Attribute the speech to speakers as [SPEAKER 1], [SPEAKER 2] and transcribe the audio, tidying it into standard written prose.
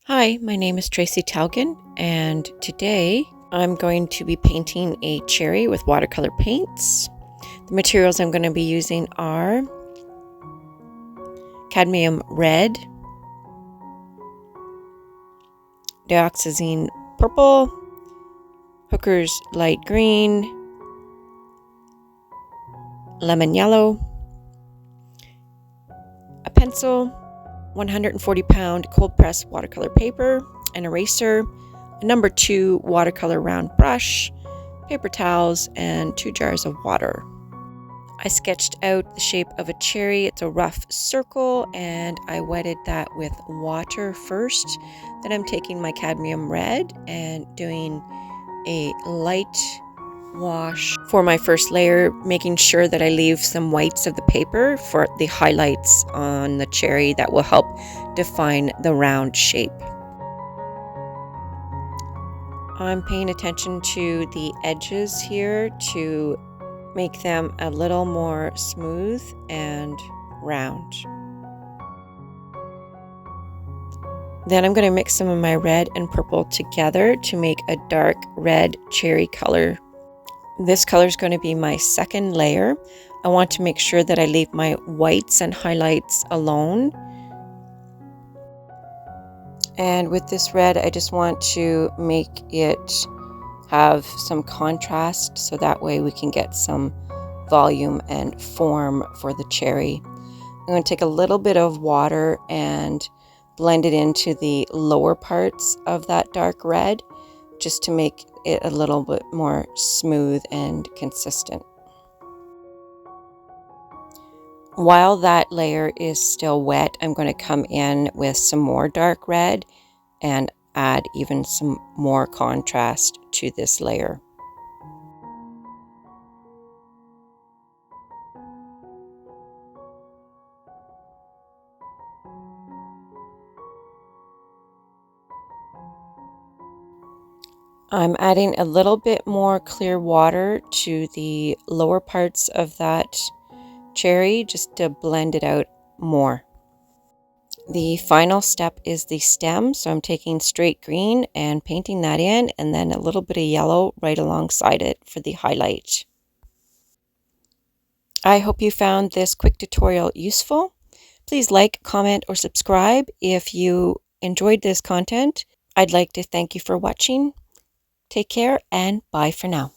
[SPEAKER 1] Hi, my name is Tracy Talgan, and today I'm going to be painting a cherry with watercolor paints. The materials I'm going to be using are cadmium red, dioxazine purple, Hooker's light green, lemon yellow, a pencil, 140-pound cold press watercolor paper, an eraser, a number 2 watercolor round brush, paper towels, and 2 jars of water. I sketched out the shape of a cherry. It's a rough circle, and I wetted that with water first. Then I'm taking my cadmium red and doing a light wash for my first layer, making sure that I leave some whites of the paper for the highlights on the cherry that will help define the round shape. I'm paying attention to the edges here to make them a little more smooth and round. Then I'm going to mix some of my red and purple together to make a dark red cherry color. This color is going to be my second layer. I want to make sure that I leave my whites and highlights alone. And with this red, I just want to make it have some contrast so that way we can get some volume and form for the cherry. I'm going to take a little bit of water and blend it into the lower parts of that dark red just to make it a little bit more smooth and consistent. While that layer is still wet, I'm going to come in with some more dark red and add even some more contrast to this layer. I'm adding a little bit more clear water to the lower parts of that cherry just to blend it out more. The final step is the stem, so I'm taking straight green and painting that in, and then a little bit of yellow right alongside it for the highlight. I hope you found this quick tutorial useful. Please like, comment, or subscribe if you enjoyed this content. I'd like to thank you for watching. Take care and bye for now.